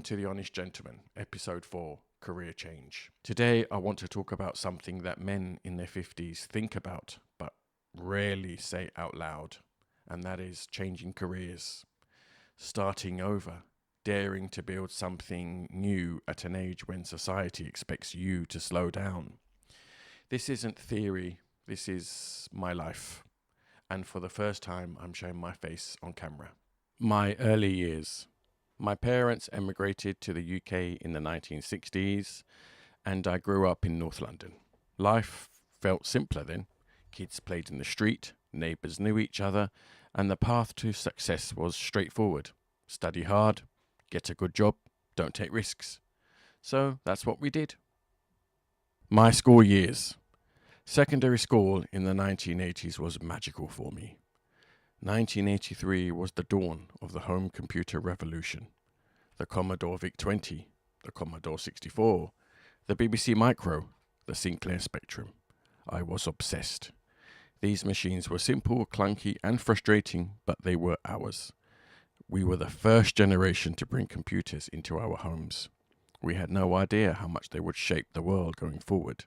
to The Honest Gentleman, Episode 4, Career Change. Today I want to talk about something that men in their 50s think about but rarely say out loud, and that is changing careers, starting over, daring to build something new at an age when society expects you to slow down. This isn't theory, this is my life, and for the first time I'm showing my face on camera. My early years. My parents emigrated to the UK in the 1960s, and I grew up in North London. Life felt simpler then. Kids played in the street, neighbours knew each other, and the path to success was straightforward. Study hard, get a good job, don't take risks. So that's what we did. My school years. Secondary school in the 1980s was magical for me. 1983 was the dawn of the home computer revolution. The Commodore VIC-20, the Commodore 64, the BBC Micro, the Sinclair Spectrum. I was obsessed. These machines were simple, clunky and frustrating, but they were ours. We were the first generation to bring computers into our homes. We had no idea how much they would shape the world going forward.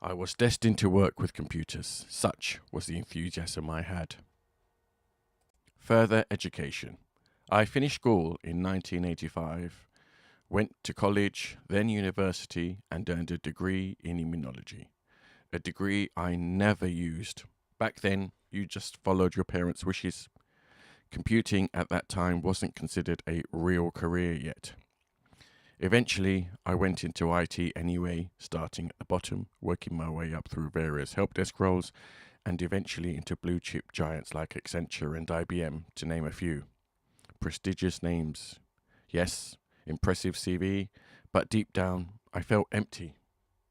I was destined to work with computers. Such was the enthusiasm I had. Further education. I finished school in 1985, went to college, then university, and earned a degree in immunology. A degree I never used. Back then, you just followed your parents' wishes. Computing at that time wasn't considered a real career yet. Eventually, I went into IT anyway, starting at the bottom, working my way up through various help desk roles, and eventually into blue chip giants like Accenture and IBM, to name a few. Prestigious names. Yes, impressive CV, but deep down, I felt empty.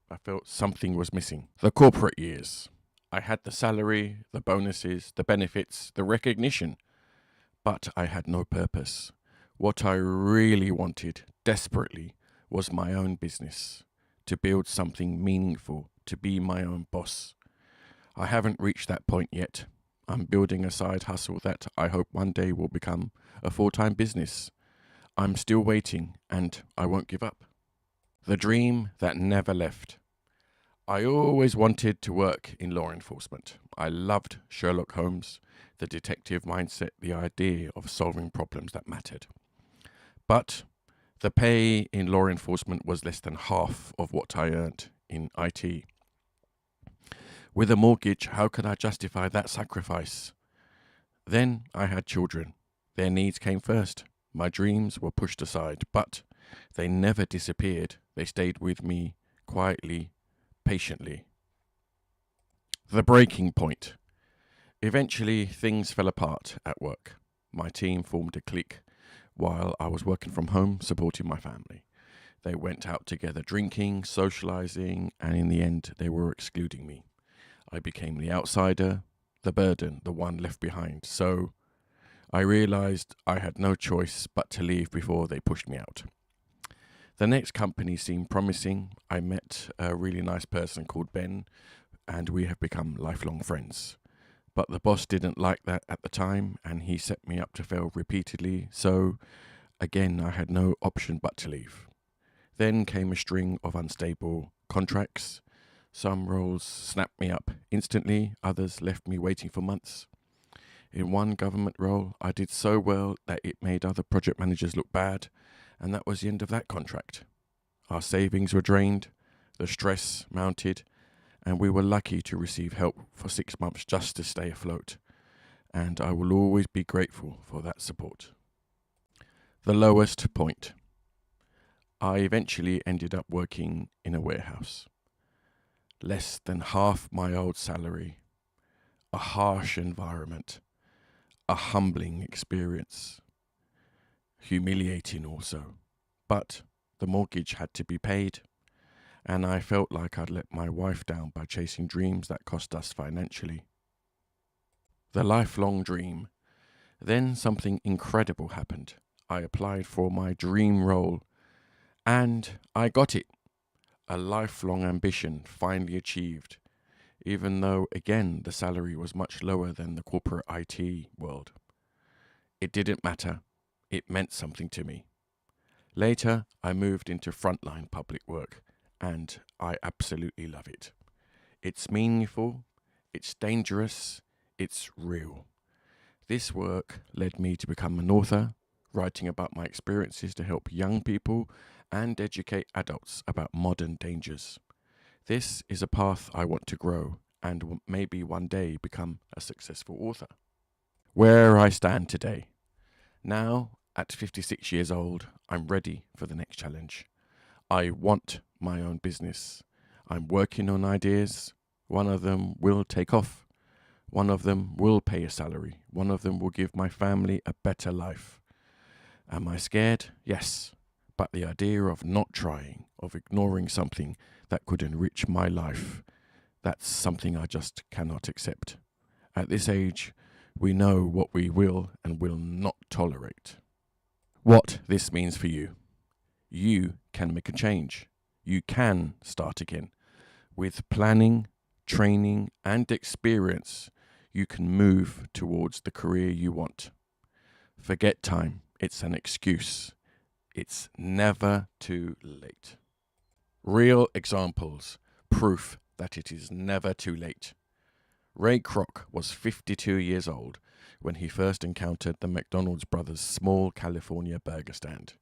I felt something was missing. The corporate years. I had the salary, the bonuses, the benefits, the recognition, but I had no purpose. What I really wanted, desperately, was my own business, to build something meaningful, to be my own boss. I haven't reached that point yet. I'm building a side hustle that I hope one day will become a full-time business. I'm still waiting, and I won't give up. The dream that never left. I always wanted to work in law enforcement. I loved Sherlock Holmes, the detective mindset, the idea of solving problems that mattered. But the pay in law enforcement was less than half of what I earned in IT. With a mortgage, how could I justify that sacrifice? Then I had children. Their needs came first. My dreams were pushed aside, but they never disappeared. They stayed with me quietly, patiently. The breaking point. Eventually, things fell apart at work. My team formed a clique while I was working from home, supporting my family. They went out together drinking, socializing, and in the end, they were excluding me. I became the outsider, the burden, the one left behind. So I realized I had no choice but to leave before they pushed me out. The next company seemed promising. I met a really nice person called Ben, and we have become lifelong friends. But the boss didn't like that at the time, and he set me up to fail repeatedly. So again, I had no option but to leave. Then came a string of unstable contracts. Some roles snapped me up instantly, others left me waiting for months. In one government role, I did so well that it made other project managers look bad, and that was the end of that contract. Our savings were drained, the stress mounted, and we were lucky to receive help for 6 months just to stay afloat, and I will always be grateful for that support. The lowest point. I eventually ended up working in a warehouse. Less than half my old salary, a harsh environment, a humbling experience, humiliating also. But the mortgage had to be paid, and I felt like I'd let my wife down by chasing dreams that cost us financially. The lifelong dream. Then something incredible happened. I applied for my dream role, and I got it. A lifelong ambition finally achieved, even though, again, the salary was much lower than the corporate IT world. It didn't matter. It meant something to me. Later, I moved into frontline public work, and I absolutely love it. It's meaningful, it's dangerous, it's real. This work led me to become an author, writing about my experiences to help young people and educate adults about modern dangers. This is a path I want to grow and maybe one day become a successful author. Where I stand today. Now, at 56 years old, I'm ready for the next challenge. I want my own business. I'm working on ideas. One of them will take off. One of them will pay a salary. One of them will give my family a better life. Am I scared? Yes. But the idea of not trying, of ignoring something that could enrich my life, that's something I just cannot accept. At this age, we know what we will and will not tolerate. What this means for you. You can make a change. You can start again. With planning, training, and experience, you can move towards the career you want. Forget time. It's an excuse. It's never too late. Real examples, proof that it is never too late. Ray Kroc was 52 years old when he first encountered the McDonald's brothers' small California burger stand.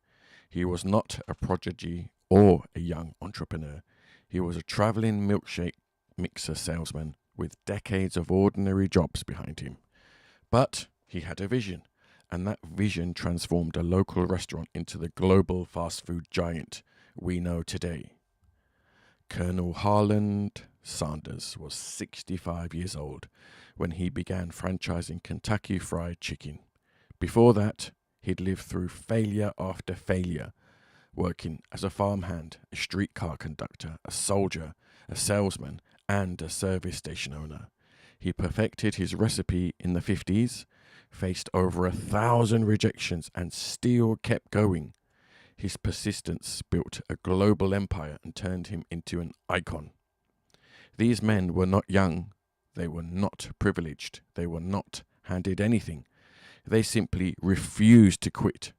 He was not a prodigy or a young entrepreneur. He was a traveling milkshake mixer salesman with decades of ordinary jobs behind him. But he had a vision, and that vision transformed a local restaurant into the global fast food giant we know today. Colonel Harland Sanders was 65 years old when he began franchising Kentucky Fried Chicken. Before that, he'd lived through failure after failure, working as a farmhand, a streetcar conductor, a soldier, a salesman, and a service station owner. He perfected his recipe in the 50s, faced over 1,000 rejections, and still kept going. His persistence built a global empire and turned him into an icon. These men were not young, they were not privileged, they were not handed anything. They simply refused to quit.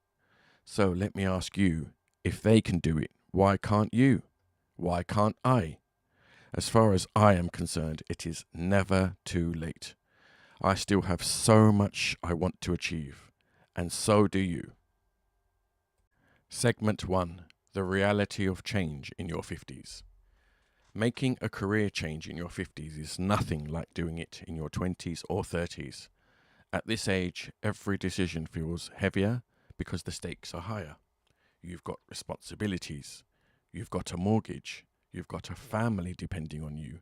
So let me ask you, if they can do it, why can't you? Why can't I? As far as I am concerned, it is never too late. I still have so much I want to achieve, and so do you. Segment 1. The reality of change in your 50s. Making a career change in your 50s is nothing like doing it in your 20s or 30s. At this age, every decision feels heavier because the stakes are higher. You've got responsibilities. You've got a mortgage. You've got a family depending on you.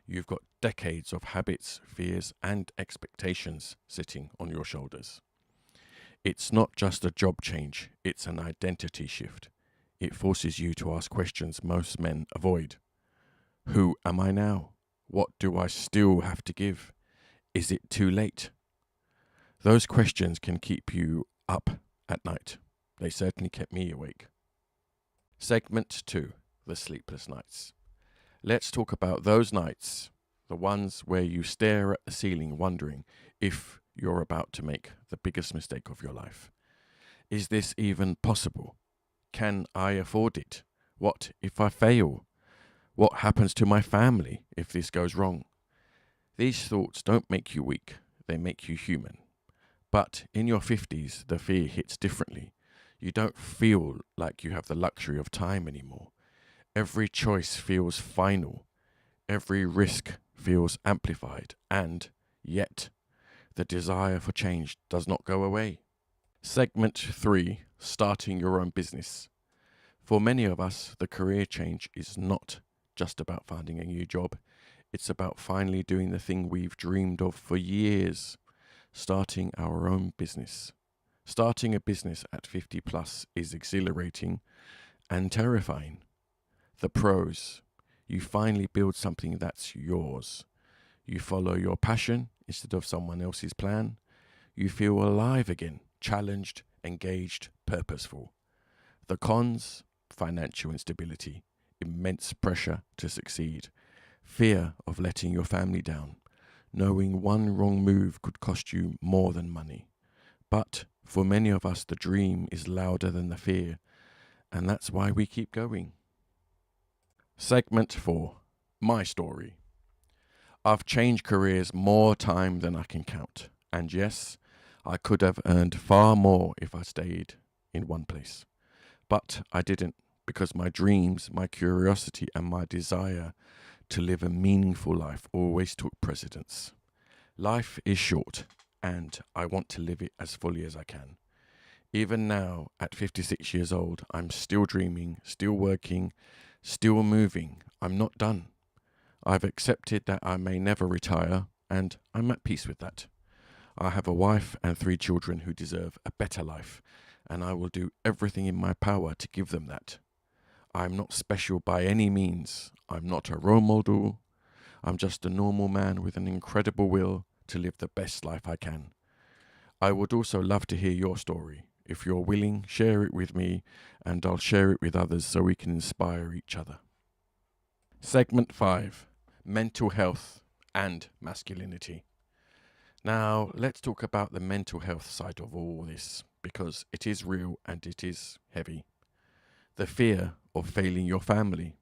You've got decades of habits, fears, and expectations sitting on your shoulders. It's not just a job change, it's an identity shift. It forces you to ask questions most men avoid. Who am I now? What do I still have to give? Is it too late? Those questions can keep you up at night. They certainly kept me awake. Segment 2. The sleepless nights. Let's talk about those nights, the ones where you stare at the ceiling wondering if you're about to make the biggest mistake of your life. Is this even possible? Can I afford it? What if I fail? What happens to my family if this goes wrong? These thoughts don't make you weak, they make you human. But in your 50s, the fear hits differently. You don't feel like you have the luxury of time anymore. Every choice feels final. Every risk feels amplified. And yet, the desire for change does not go away. Segment 3. Starting your own business. For many of us, the career change is not just about finding a new job. It's about finally doing the thing we've dreamed of for years. Starting our own business. Starting a business at 50 plus is exhilarating and terrifying. The pros. You finally build something that's yours. You follow your passion instead of someone else's plan. You feel alive again, challenged, engaged, purposeful. The cons, financial instability, immense pressure to succeed, fear of letting your family down, knowing one wrong move could cost you more than money. But for many of us, the dream is louder than the fear, and that's why we keep going. Segment 4. My story. I've changed careers more time than I can count. And yes, I could have earned far more if I stayed in one place. But I didn't, because my dreams, my curiosity, and my desire to live a meaningful life always took precedence. Life is short, and I want to live it as fully as I can. Even now, at 56 years old, I'm still dreaming, still working, still moving. I'm not done. I've accepted that I may never retire, and I'm at peace with that. I have a wife and 3 children who deserve a better life, and I will do everything in my power to give them that. I'm not special by any means. I'm not a role model. I'm just a normal man with an incredible will to live the best life I can. I would also love to hear your story. If you're willing, share it with me, and I'll share it with others so we can inspire each other. Segment 5. Mental health and masculinity. Now, let's talk about the mental health side of all this, because it is real and it is heavy. The fear of failing your family,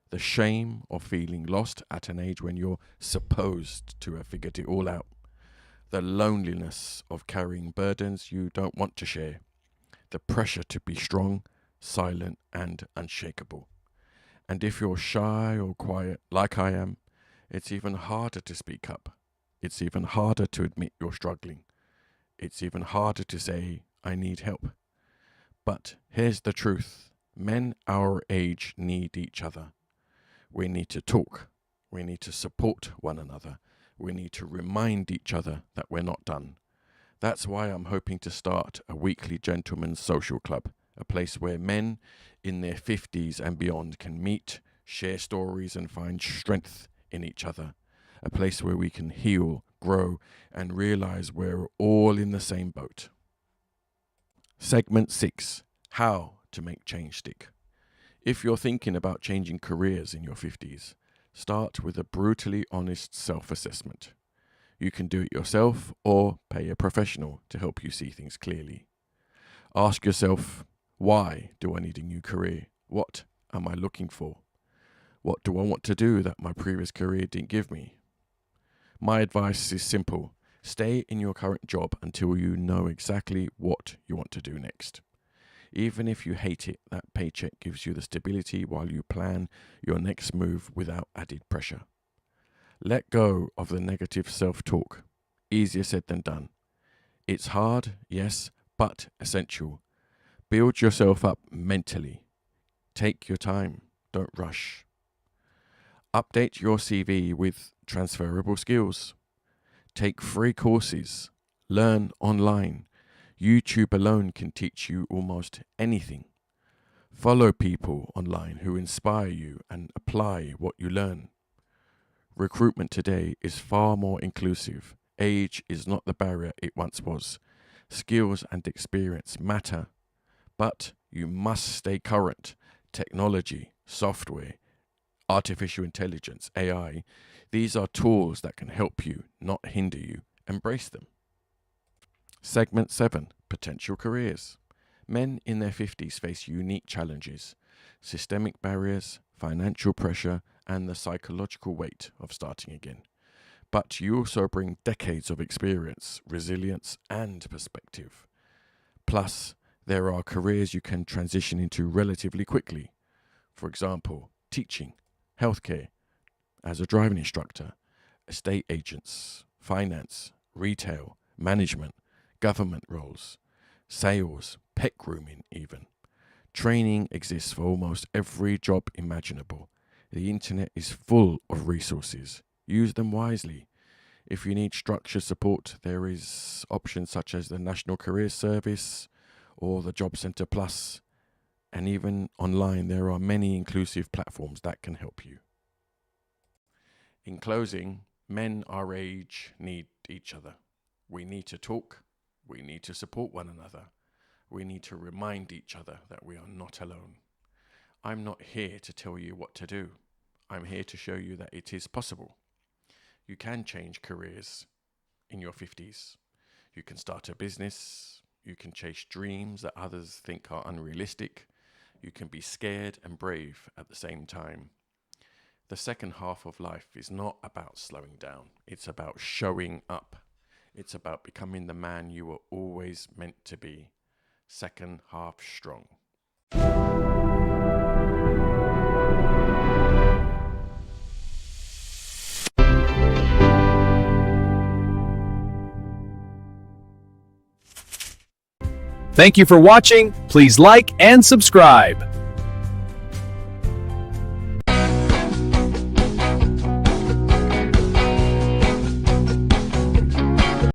the shame of feeling lost at an age when you're supposed to have figured it all out, the loneliness of carrying burdens you don't want to share, the pressure to be strong, silent, and unshakable. And if you're shy or quiet, like I am, it's even harder to speak up. It's even harder to admit you're struggling. It's even harder to say, I need help. But here's the truth. Men our age need each other. We need to talk. We need to support one another. We need to remind each other that we're not done. That's why I'm hoping to start a weekly gentlemen's social club, a place where men in their 50s and beyond can meet, share stories, and find strength in each other. A place where we can heal, grow, and realize we're all in the same boat. Segment 6. How to make change stick. If you're thinking about changing careers in your 50s, start with a brutally honest self-assessment. You can do it yourself or pay a professional to help you see things clearly. Ask yourself, why do I need a new career? What am I looking for? What do I want to do that my previous career didn't give me? My advice is simple. Stay in your current job until you know exactly what you want to do next. Even if you hate it, that paycheck gives you the stability while you plan your next move without added pressure. Let go of the negative self-talk. Easier said than done. It's hard, yes, but essential. Build yourself up mentally. Take your time. Don't rush. Update your CV with transferable skills. Take free courses. Learn online. YouTube alone can teach you almost anything. Follow people online who inspire you and apply what you learn. Recruitment today is far more inclusive. Age is not the barrier it once was. Skills and experience matter, but you must stay current. Technology, software, artificial intelligence, AI, these are tools that can help you, not hinder you. Embrace them. Segment 7. Potential careers. Men in their 50s face unique challenges, systemic barriers, financial pressure, and the psychological weight of starting again. But you also bring decades of experience, resilience, and perspective. Plus, there are careers you can transition into relatively quickly. For example, teaching, healthcare, as a driving instructor, estate agents, finance, retail, management, government roles, sales, pet grooming even. Training exists for almost every job imaginable. The internet is full of resources. Use them wisely. If you need structured support, there is options such as the National Career Service or the Job Centre Plus. And even online, there are many inclusive platforms that can help you. In closing, men our age need each other. We need to talk. We need to support one another. We need to remind each other that we are not alone. I'm not here to tell you what to do. I'm here to show you that it is possible. You can change careers in your 50s. You can start a business. You can chase dreams that others think are unrealistic. You can be scared and brave at the same time. The second half of life is not about slowing down. It's about showing up. It's about becoming the man you were always meant to be. Second half strong. Thank you for watching. Please like and subscribe.